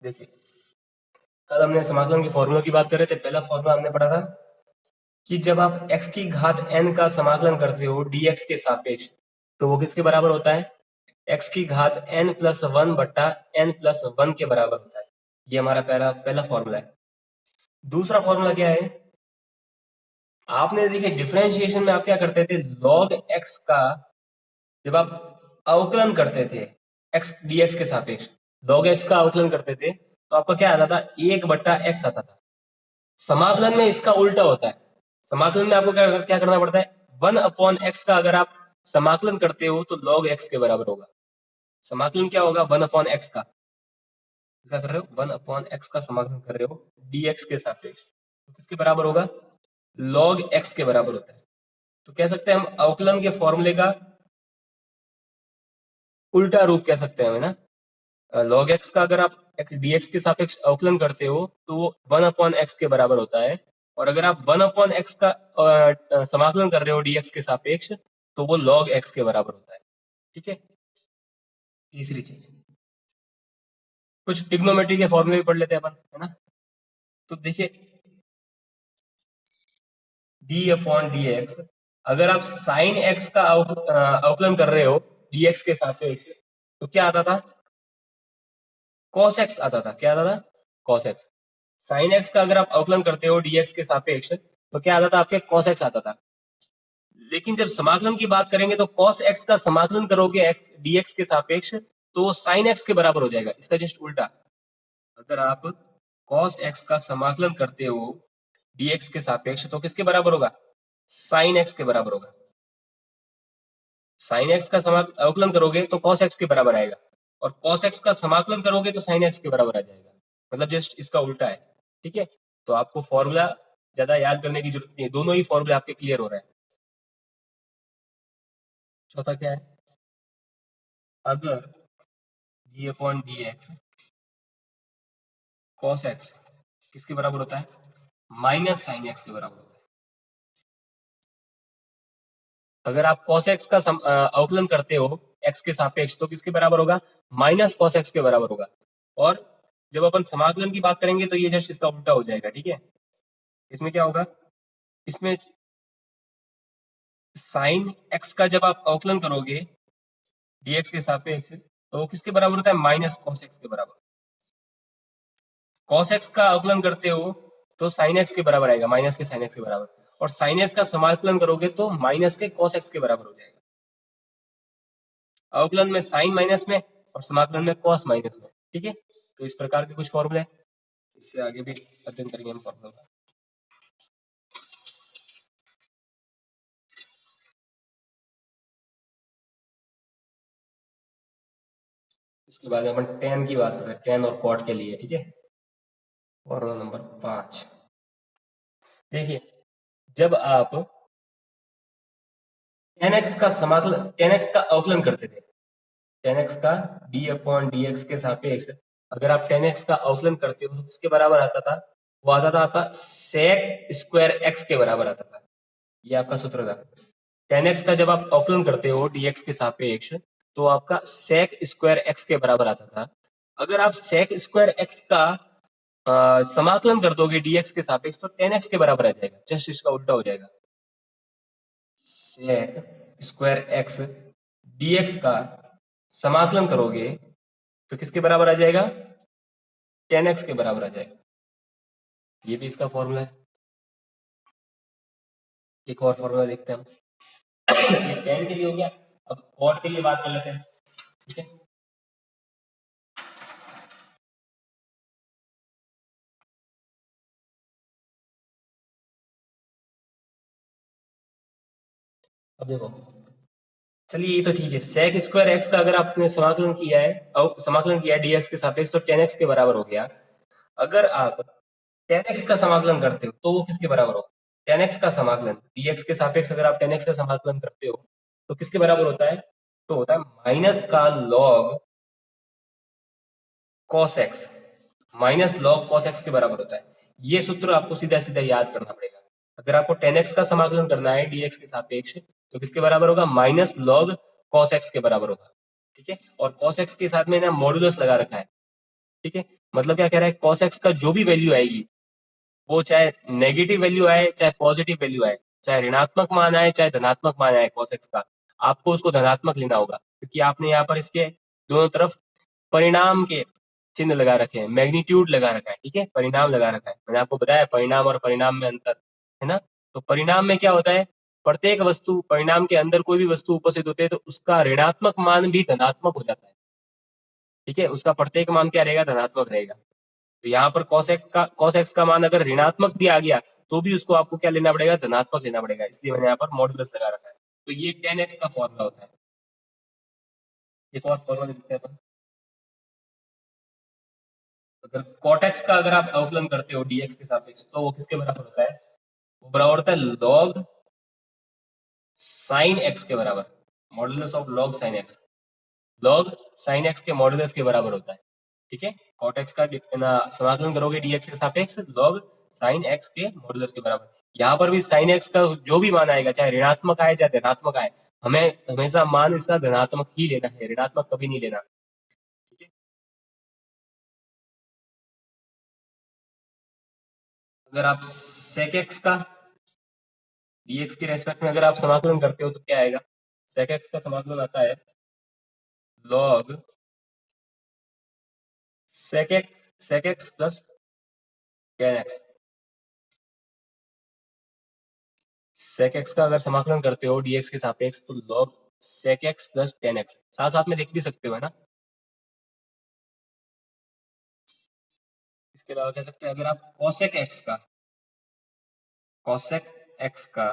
देखिए, कल हमने समाकलन के फॉर्मूला की बात कर रहे थे। पहला फॉर्मूला हमने पढ़ा था कि जब आप x की घात n का समाकलन करते हो dx के सापेक्ष, तो वो किसके बराबर होता है? x की घात n प्लस वन बट्टा n प्लस वन के बराबर होता है। ये हमारा पहला फॉर्मूला है। दूसरा फॉर्मूला क्या है? आपने देखिए डिफरेंशिएशन में आप क्या करते थे, log x का जब आप अवकलन करते थे x dx के सापेक्ष, log x का अवकलन करते थे तो आपका क्या आता था? 1/x आता था। समाकलन में इसका उल्टा होता है। समाकलन में आपको क्या क्या करना पड़ता है? 1/x का अगर आप समाकलन करते हो तो log x के बराबर होगा। समाकलन क्या होगा? 1/x का, इसका कर रहे हो 1/x का समाकलन कर रहे हो dx के सापेक्ष, तो किसके बराबर होगा? log x के बराबर होता है। तो कह सकते हैं हम अवकलन के फॉर्मूले का उल्टा रूप कह सकते हैं, है ना। log x का अगर आप dx के सापेक्ष अवकलन करते हो तो वो 1/x के बराबर होता है, और अगर आप 1/x का समाकलन कर रहे हो dx के सापेक्ष तो वो log x के बराबर होता है। ठीक है। तीसरी चीज, कुछ ट्रिग्नोमेट्री के फॉर्मूले भी पढ़ लेते हैं अपन, है ना। तो देखिए d/dx, अगर आप sin x का अवकलन कर रहे हो dx के सापेक्ष तो क्या आता था? cos x आता था। क्या आता था? cos x। sin x का अगर आप अवकलन करते हो dx के सापेक्ष तो क्या आता था? आपके cos x आता था। लेकिन जब समाकलन की बात करेंगे तो cos x का समाकलन करोगे dx के सापेक्ष तो वो sin x के बराबर हो जाएगा। इसका जस्ट उल्टा, अगर आप cos x का समाकलन करते हो dx के सापेक्ष तो किसके बराबर होगा? sin x के बराबर होगा। sin x का अवकलन करोगे तो cos x के बराबर आएगा, और cos x का समाकलन करोगे तो sin x के बराबर आ जाएगा। मतलब जस्ट इसका उल्टा है। ठीक है। तो आपको फॉर्मूला ज्यादा याद करने की जरूरत नहीं है, दोनों ही फॉर्मूले आपके क्लियर हो रहे हैं। चौथा क्या है? अगर d/dx cos x किसके बराबर होता है? माइनस साइन x के बराबर होता है। अगर आप cos x का अवकलन करते हो x के सापेक्ष तो किसके बराबर होगा? माइनस cos x के बराबर होगा। और जब अपन समाकलन की बात करेंगे तो ये जस्ट इसका उल्टा हो जाएगा। ठीक है। इसमें क्या होगा? इसमें साइन x का जब आप अवकलन करोगे dx के सापेक्ष तो वो किसके बराबर होता है? माइनस cos x के बराबर। cos x का अवकलन करते हो तो sin x के बराबर आएगा, माइनस के sin x के बराबर, और sin x का समाकलन करोगे तो माइनस के cos x के बराबर हो जाएगा। अवकलन में sin माइनस में और समाकलन में cos माइनस में। ठीक है। तो इस प्रकार के कुछ फॉर्मूले, इससे आगे भी अध्ययन करेंगे हम फॉर्मूला का। इसके बाद अपन tan की बात करते हैं, tan और cot के लिए। ठीक है। फॉर्मूला नंबर 5, देखिए जब आप tan x का समाकलन, tan x का अवकलन करते थे, tan x का d/dx के सापेक्ष अगर आप tan x का अवकलन करते हो तो किसके बराबर आता था? वो आता था आपका sec स्क्वायर x के बराबर आता था। ये आपका सूत्र था। tan x का जब आप अवकलन करते हो dx के सापेक्ष तो आपका sec स्क्वायर x के बराबर आता था। अगर आप sec स्क्वायर x का समाकलन कर दोगे dx के सापेक्ष तो tan x के बराबर आ जाएगा। जस्ट इसका उल्टा हो जाएगा। sec स्क्वायर x dx का समाकलन करोगे तो किसके बराबर आ जाएगा? tan x के बराबर आ जाएगा। ये भी इसका फॉर्मूला है। एक और फॉर्मूला देखते हैं हम। ये tan के लिए हो गया। अब cot के लिए बात कर लेते हैं। ठीक है। अब देखो, चलिए ये तो ठीक है, sec स्क्वायर x का अगर आपने समाकलन किया है, समाकलन किया है dx के सापेक्ष तो tan x के बराबर हो गया। अगर आप tan x का समाकलन करते हो तो वो किसके बराबर होगा? tan x का समाकलन dx के सापेक्ष अगर आप tan x का समाकलन करते हो तो किसके बराबर होता है? तो होता है माइनस का log cos x, minus log cos x के बराबर होता है। ये सूत्र आपको सीधा सीधा याद करना पड़ेगा। अगर आपको tan x का समाकलन करना है dx के सापेक्ष तो किसके बराबर होगा? माइनस log cos x के बराबर होगा। ठीक है। और cos x के साथ में ना मॉडुलस लगा रखा है। ठीक है। मतलब क्या कह रहा है, cos x का जो भी वैल्यू आएगी वो चाहे नेगेटिव वैल्यू आए चाहे पॉजिटिव वैल्यू आए, चाहे ऋणात्मक मान आए चाहे धनात्मक मान आए cos x का, आपको उसको धनात्मक लेना होगा, क्योंकि आपने यहाँ पर इसके दोनों तरफ परिणाम के चिन्ह लगा रखे हैं, मैग्नीट्यूड लगा रखा है, ठीक है, परिणाम लगा रखा है। मैंने आपको बताया परिणाम और परिणाम में अंतर है ना। तो परिणाम में क्या होता है, प्रत्येक वस्तु, परिणाम के अंदर कोई भी वस्तु उपस्थित होती है तो उसका ऋणात्मक मान भी धनात्मक हो जाता है, ठीक है, उसका प्रत्येक मान क्या रहेगा, धनात्मक रहेगा। तो यहाँ पर cos x का मान अगर ऋणात्मक भी आ गया तो भी उसको आपको क्या लेना पड़ेगा, धनात्मक लेना पड़ेगा, इसलिए मैंने यहाँ पर मॉडुलस लगा रखा है। तो ये tan x का फॉर्मूला होता है। एक और फॉर्मूला देखते हैं अपन, अगर cot x का अगर आप अवकलन करते हो dx के सापेक्ष तो वो किसके बराबर होता है, वो बराबर होता है log sin x के बराबर, modulus of log sin x, log sin x के मॉडुलस के बराबर होता है, ठीक है। cot x का समाकलन करोगे dx के सापेक्ष log sin x के मॉडुलस के बराबर। यहाँ पर भी sin x का जो भी मान आएगा, चाहे ऋणात्मक आए चाहे धनात्मक आए, हमें हमेशा मान इसका धनात्मक ही लेना है, ऋणात्मक कभी नहीं लेना, ठीक है। अगर आप sec x का dx के रेस्पेक्ट में अगर आप समाकलन करते हो तो क्या आएगा, sec x का समाकलन आता है log sec x plus tan x। sec x का अगर समाकलन करते हो dx के सापेक्ष तो log sec x plus tan x, साथ साथ में लिख भी सकते हो, है ना। इसके अलावा कह सकते हैं अगर आप cosec x का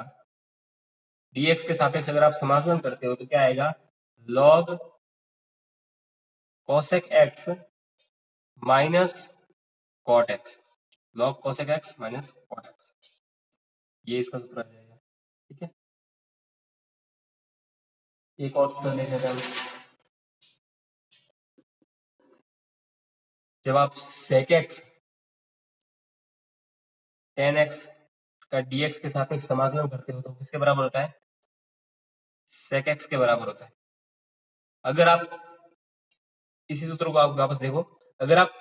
dx के सापेक्ष अगर आप समाकलन करते हो तो क्या आएगा, log cosec x minus cot x, log cosec x minus cot x, ये इसका सूत्र आ जाएगा, ठीक है। एक और सूत्र लेते हैं हम, जब आप sec x tan x का dx के सापेक्ष समाकलन करते हो तो किसके बराबर होता है, sec x के बराबर होता है। अगर आप इसी सूत्र को आप वापस देखो, अगर आप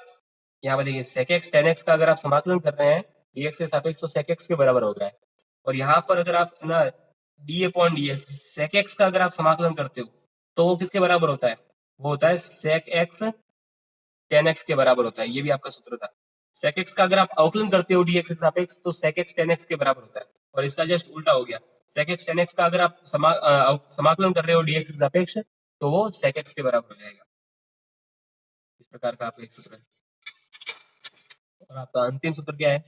यहाँ पर देखिए sec x tan x का अगर आप समाकलन कर रहे हैं dx के सापेक्ष तो sec x के बराबर हो रहा है, और यहाँ पर अगर आप ना d upon dx sec x का अगर आप समाकलन करते हो तो वो किसके बराबर होता है, वो होता है sec x tan x के बराबर होता है, ये भी आपका सूत्र था। sec x का अगर आप अवकलन करते हो dx के सापेक्ष तो sec x tan x के बराबर होता है, और इसका जस्ट उल्टा हो गया, sec x tan x का अगर आप समाकलन कर रहे हो dx के सापेक्ष तो वो sec x के बराबर हो जाएगा। इस प्रकार का आपका एक सूत्र है। और आपका अंतिम सूत्र क्या है,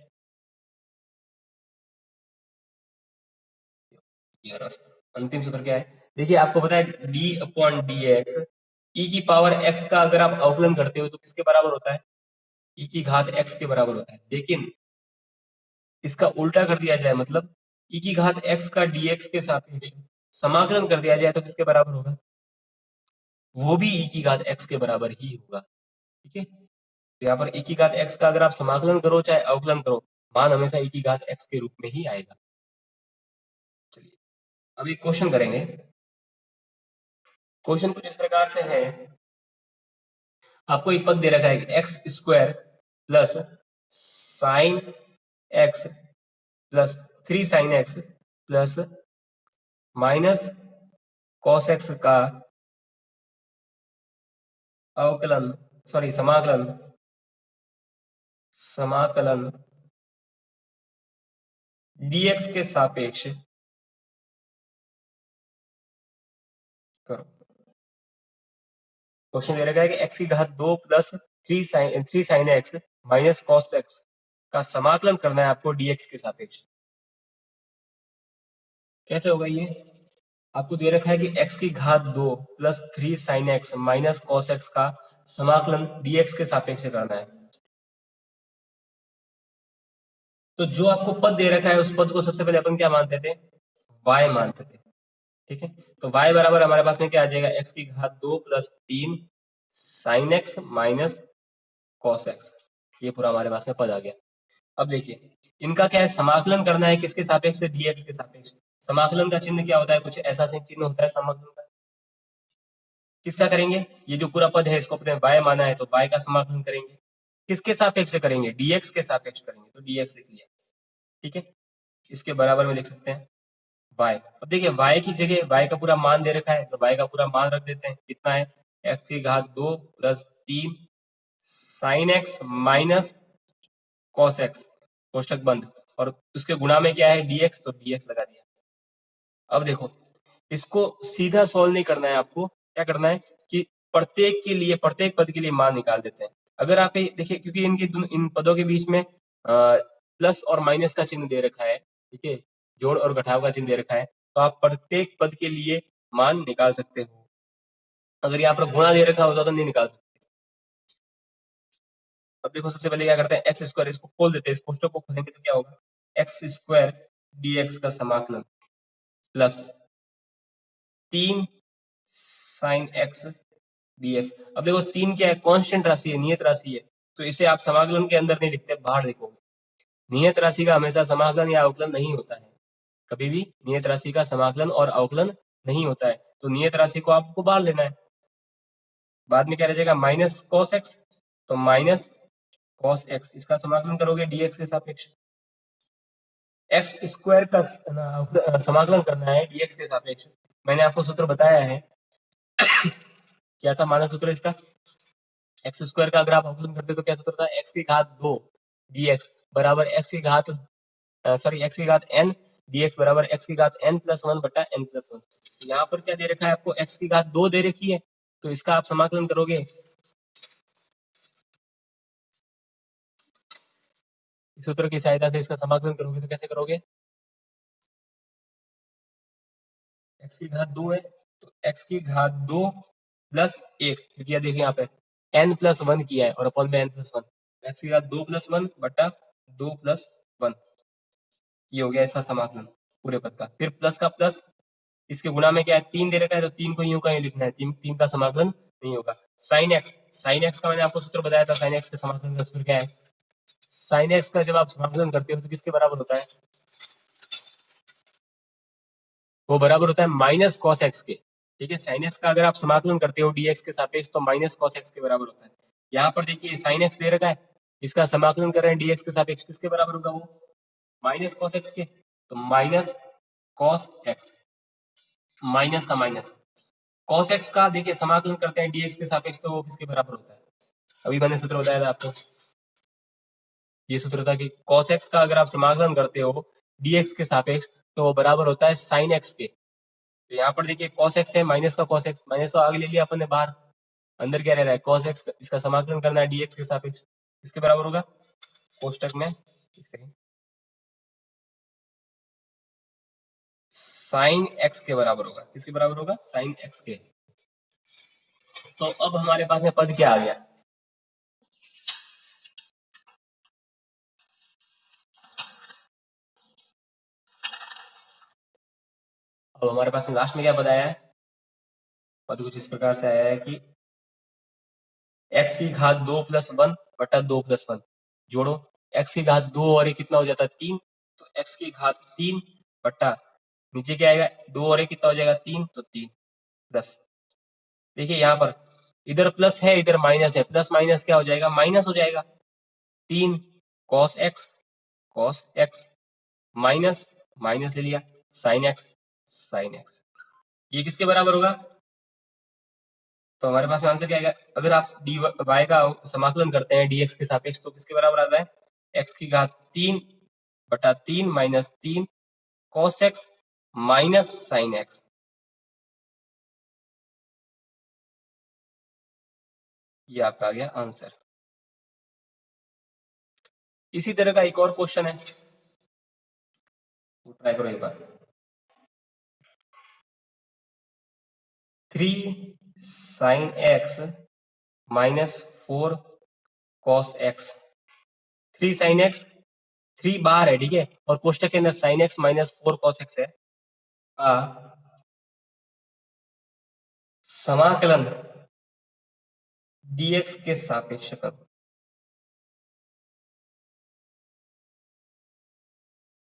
अंतिम सूत्र क्या है, देखिए आपको पता है d अपॉन डी एक्स ई की पावर x का अगर आप अवकलन करते हो तो किसके बराबर होता है, e की घात x के बराबर होता है। लेकिन इसका उल्टा कर दिया जाए, मतलब e की घात x का dx के सापेक्ष समाकलन कर दिया जाए तो किसके बराबर होगा, वो भी e की घात x के बराबर ही होगा, ठीक है। तो यहाँ पर e की घात x का अगर आप समाकलन करो चाहे अवकलन करो, मान हमेशा e की घात x के रूप में ही आएगा। चलिए अब एक क्वेश्चन करेंगे। क्वेश्चन कुछ इस प्रकार से है, आपको एक पद दे रखा है x square plus sine x plus 3 sine x plus minus cos x का अवकलन, सॉरी समाकलन, समाकलन dx के सापेक्ष करो। क्वेश्चन दे रखा है कि x की घात 2 plus 3 sine x minus cos x का समाकलन करना है आपको dx के सापेक्ष। कैसे होगा ये, आपको दे रखा है कि x की घात 2 plus 3 sine x minus cos x का समाकलन dx के सापेक्ष करना है। तो जो आपको पद दे रखा है उस पद को सबसे पहले अपन क्या मानते थे, y मानते थे, ठीक है। तो y बराबर हमारे पास में क्या आ जाएगा, x की घात 2 plus 3 sine x minus cos x, ये पूरा हमारे पास में पद आ गया। अब देखिए इनका क्या है, समाकलन करना है किसके सापेक्ष से, dx के सापेक्ष। समाकलन का चिन्ह क्या होता है, कुछ ऐसा चिन्ह होता है समाकलन का। किसका करेंगे, ये जो पूरा पद है इसको अपने y माना है तो y का समाकलन करेंगे, किसके सापेक्ष करेंगे, dx के सापेक्ष करेंगे, तो dx लिख लिया, ठीक है। इसके बराबर में लिख सकते हैं y। अब देखिए y की जगह y का पूरा मान दे रखा है, तो y का पूरा मान रख देते हैं, कितना है x की घात 2 plus 3 sine x minus cos x, कोष्टक बंद, और उसके गुणा में क्या है dx, तो dx लगा दिया। अब देखो इसको सीधा सॉल्व नहीं करना है आपको, क्या करना है कि प्रत्येक के लिए, प्रत्येक पद के लिए मान निकाल देते हैं। अगर आप देखिए, क्योंकि इन पदों के बीच में प्लस और माइनस का चिन्ह दे रखा है, ठीक है, जोड़ और घटाव का चिन्ह दे रखा है, तो आप प्रत्येक पद के लिए मान निकाल सकते हो। अगर यहाँ पर गुणा दे रखा होता तो नहीं निकाल सकते। अब देखो सबसे पहले क्या करते हैं, एक्स स्क्वायर, इसको खोल देते हैं, इस कोष्टक को खोलेंगे तो क्या होगा, एक्स स्क्वायर dx का समाकलन प्लस 3 साइन एक्स dx। अब देखो 3 क्या है, कांस्टेंट राशि है, नियत राशि है, तो इसे आप समाकलन के अंदर नहीं लिखते, बाहर देखोगे। नियत राशि का हमेशा समाकलन या अवकलन नहीं होता है, कभी भी नियत राशि का समाकलन और अवकलन नहीं होता है, तो नियत राशि को आपको बाहर लेना है। बाद में क्या रह जाएगा, माइनस कॉस एक्स, तो माइनस कॉस एक्स, इसका समाकलन करोगे dx के सापेक्ष। एक्स स्क्वायर का समाकलन करना है dx के सापेक्ष, मैंने आपको सूत्र बताया है, क्या था मानक सूत्र इसका, एक्स स्क्वायर का अगर आप अवकलन करते तो क्या सूत्र था, एक्स की घात 2 dx बराबर एक्स की घात एक्स की घात n, dx बराबर एक्स की घात n प्लस 1 बटा n प्लस 1। यहाँ पर क्या दे रखा है आपको, एक्स की घात 2 दे रखी है, तो इसका आप समाकलन करोगे, इस सूत्र की सहायता से इसका समाकलन करोगे तो कैसे करोगे, एक्स की घात 2 है, तो एक्स की घात 2 प्लस 1, क्योंकि देखिए यहाँ पे n प्लस 1 किया है और अपॉन में n प्लस 1, एक्स की घात 2 प्लस 1 बटा 2 प्लस 1, ये हो गया इसका समाकलन पूरे पद का। फिर प्लस का प्लस, इसके गुणा में क्या है, 3 दे रखा है, तो 3 को यूं का यूं लिखना है, 3 का समाकलन नहीं होगा। साइन एक्स का मैंने आपको सूत्र बताया था, साइन एक्स के समाकलन का सूत्र क्या है, साइन एक्स का जब आप समाकलन करते हो तो किसके बराबर होता है, वो बराबर होता है माइनस कॉस एक्स के, ठीक है। साइन एक्स का अगर आप समाकलन करते हो dx के सापेक्ष तो माइनस कॉस एक्स के बराबर होता है। यहाँ पर देखिए साइन एक्स दे रखा है, इसका समाकलन कर रहे हैं dx के सापेक्ष, किसके बराबर होगा वो, माइनस कॉस एक्स के, तो माइनस कॉस एक्स, माइनस का माइनस, कॉस एक्स का देखिए समाकलन करते हैं dx के सापेक्ष तो वो किसके बराबर होता है, अभी मैंने सूत्र बताया था आपको, ये सूत्र था कि cos x का अगर आप समाकलन करते हो dx के सापेक्ष तो वो बराबर होता है sin x के। तो यहाँ पर देखिए cos x है, माइनस का cos x, माइनस तो आगे ले लिया अपन ने बाहर, अंदर क्या रह रहा है cos x, इसका समाकलन करना है dx के सापेक्ष, किसके बराबर होगा, कोष्टक में एक सेकंड, sin x के बराबर होगा, किसके बराबर होगा, sin x के। तो अब हमारे पास में पद क्या आ गया, अब हमारे पास में लास्ट में क्या पद आया है, पद कुछ इस प्रकार से आया है कि x की घात 2 प्लस 1 बटा 2 प्लस 1, जोड़ो, x की घात 2 और ये कितना हो जाता है 3, तो x की घात 3 बटा, नीचे क्या आएगा 2 और ये कितना हो जाएगा 3, तो 3 प्लस, देखिए यहाँ पर इधर प्लस है इधर माइनस है, प्लस माइनस क्या हो जाएगा, माइनस हो जाएगा, 3 कॉस एक्स माइनस माइनस ले लिया साइन एक्स, ये किसके बराबर होगा, तो हमारे पास में आंसर क्या आएगा, अगर आप डी वाई का समाकलन करते हैं dx के सापेक्ष तो किसके बराबर आता है, x की घात 3 बटा 3 minus 3 cos x minus sine x, ये आपका आ गया आंसर। इसी तरह का एक और क्वेश्चन है, ट्राई करो एक बार, 3 sine x minus 4 cos x, 3 sine x, 3 बाहर है, ठीक है, और कोष्टक के अंदर sine x minus 4 cos x है, का समाकलन dx के सापेक्ष करो,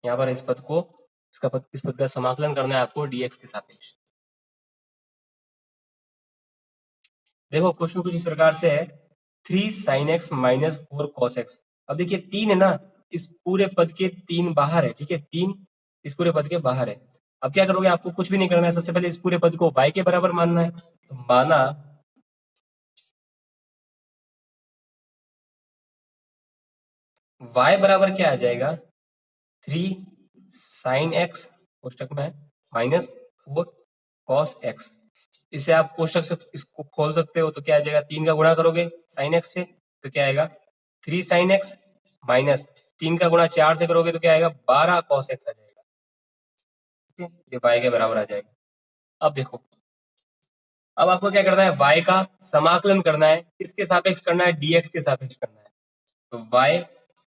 यहाँ पर इस पद को, इस पद का समाकलन करना है आपको dx के सापेक्ष। देखो क्वेश्चन कुछ इस प्रकार से है 3 sin x minus 4 cos x। अब देखिए 3 है ना, इस पूरे पद के 3 बाहर है, ठीक है, 3 इस पूरे पद के बाहर है। अब क्या करोगे, आपको कुछ भी नहीं करना है, सबसे पहले इस पूरे पद को y के बराबर मानना है। तो माना y बराबर क्या आ जाएगा, 3 sin x कोष्टक में माइनस 4 cos x। इसे आप कोष्टक से इसको खोल सकते हो, तो क्या आ जाएगा, 3 का गुणा करोगे sin x से तो क्या आएगा 3 sin x माइनस 3 का गुणा 4 से करोगे तो क्या आएगा 12 cos x आ जाएगा। ठीक है, ये y के बराबर आ जाएगा। अब देखो, अब आपको क्या करना है, y का समाकलन करना है, किसके सापेक्ष करना है, dx के सापेक्ष करना है। तो y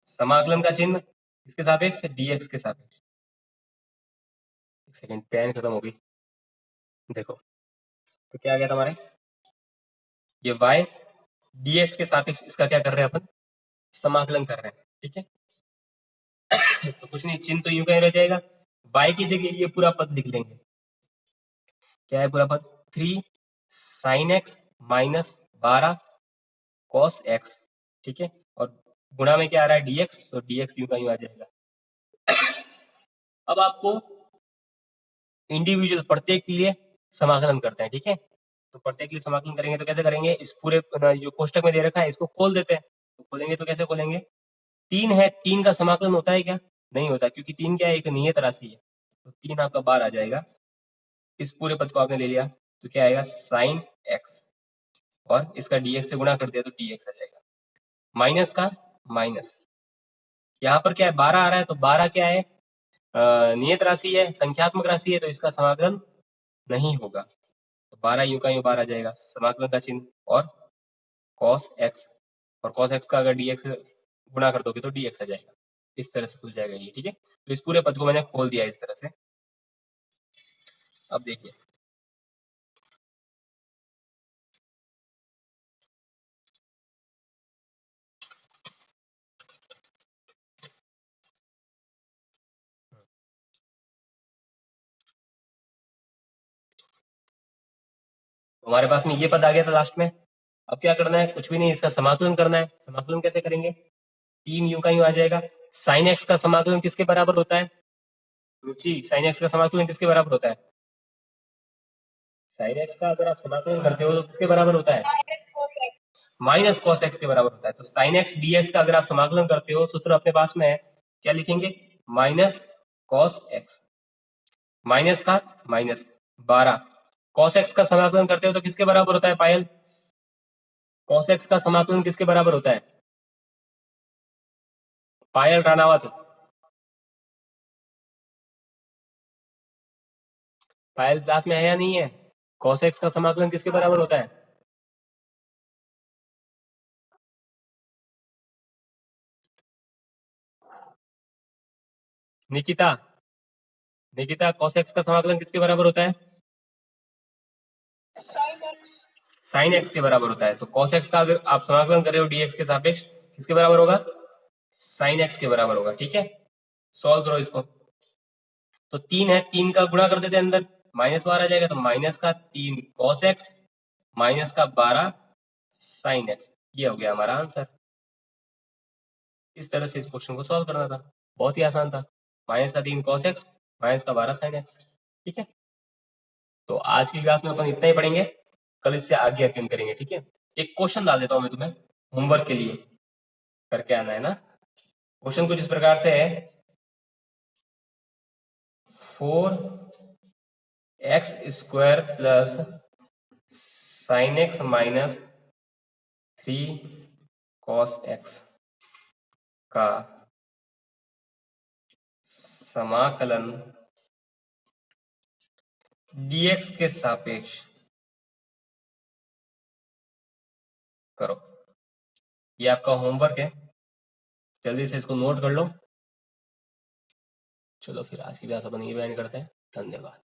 समाकलन का चिन्ह किसके सापेक्ष, dx के सापेक्ष। एक सेकंड, पेन खत्म हो गई। देखो तो क्या आ गया तुम्हारे, ये y dx के सापेक्ष इसका क्या कर रहे हैं अपन, समाकलन कर रहे हैं, ठीक है। तो कुछ नहीं, चिन्ह तो यूं कहीं रह जाएगा, y की जगह ये पूरा पद लिख लेंगे। क्या है पूरा पद, 3 sin x minus 12 cos x, ठीक है, और गुणा में क्या आ रहा है dx, तो dx यूं का यूं आ जाएगा। अब आपको इंडिविजुअल प्रत्येक के लिए समाकलन करते हैं, ठीक है। तो प्रत्येक के लिए समाकलन करेंगे तो कैसे करेंगे, इस पूरे जो कोष्टक में दे रखा है इसको खोल देते हैं। तो खोलेंगे तो कैसे खोलेंगे, 3 है, 3 का समाकलन होता है क्या, नहीं होता, क्योंकि 3 क्या है, एक नियत राशि है। तो 3 आपका बाहर आ जाएगा। इस पूरे पद को आपने ले लिया तो क्या आएगा साइन एक्स, और इसका dx से गुणा कर दिया तो dx आ जाएगा। माइनस का माइनस, यहाँ पर क्या है 12 आ रहा है, तो 12 क्या है, नियत राशि है, संख्यात्मक राशि है, तो इसका समाकलन नहीं होगा। तो 12 यूं का यूं बाहर आ जाएगा, समाकलन का चिन्ह, और cos x, और cos x का अगर dx से गुणा कर दोगे तो dx आ जाएगा। इस तरह से खुल जाएगा ये, ठीक है। तो इस पूरे पद को मैंने खोल दिया इस तरह से। अब देखिए, हमारे पास में ये पद आ गया था लास्ट में। अब क्या करना है, कुछ भी नहीं, इसका समाकलन करना है। समाकलन कैसे करेंगे, 3 यूं का यूं आ जाएगा। साइन एक्स का समाकलन किसके बराबर होता है, रुचि साइन एक्स का समाकलन किसके बराबर होता है, साइन एक्स का अगर आप समाकलन करते हो तो किसके बराबर होता है, माइनस कॉस एक्स के बराबर होता है। तो साइन एक्स डीएक्स का अगर आप समाकलन करते हो, सूत्र अपने पास में है, क्या लिखेंगे, माइनस कॉस एक्स, माइनस का माइनस 12, कॉस एक्स का समाकलन करते हो तो किसके बराबर होता है पायल, कॉस एक्स का समाकलन किसके बराबर होता है, पायल रानावत, पायल क्लास में है या नहीं है, कॉस एक्स का समाकलन किसके बराबर होता है, निकिता, निकिता कॉस एक्स का समाकलन किसके बराबर होता है, साइन एक्स के बराबर होता है। तो कॉस एक्स का अगर आप समाकलन कर रहे हो डीएक्स के सापेक्ष, किसके बराबर होगा, साइन एक्स के बराबर होगा, ठीक है। सॉल्व करो इसको, तो 3 है, 3 का गुणा कर देते हैं अंदर, माइनस 12 आ जाएगा, तो माइनस का 3 कॉस एक्स माइनस का 12 साइन एक्स, ये हो गया हमारा आंसर। इस तरह से इस क्वेश्चन को सॉल्व करना था, बहुत ही आसान था। माइनस का 3 कॉस एक्स माइनस का 12 साइन एक्स, ठीक है। तो आज की क्लास में अपन इतना ही पढ़ेंगे, कल इससे आगे अध्ययन करेंगे, ठीक है। एक क्वेश्चन डाल देता हूं मैं तुम्हें होमवर्क के लिए, करके आना है ना। क्वेश्चन कुछ इस प्रकार से है, 4x square plus sine x minus 3 cos x का समाकलन dx के सापेक्ष करो। ये आपका होमवर्क है, जल्दी से इसको नोट कर लो। चलो फिर आज की क्लास अपन ये एंड करते हैं, धन्यवाद।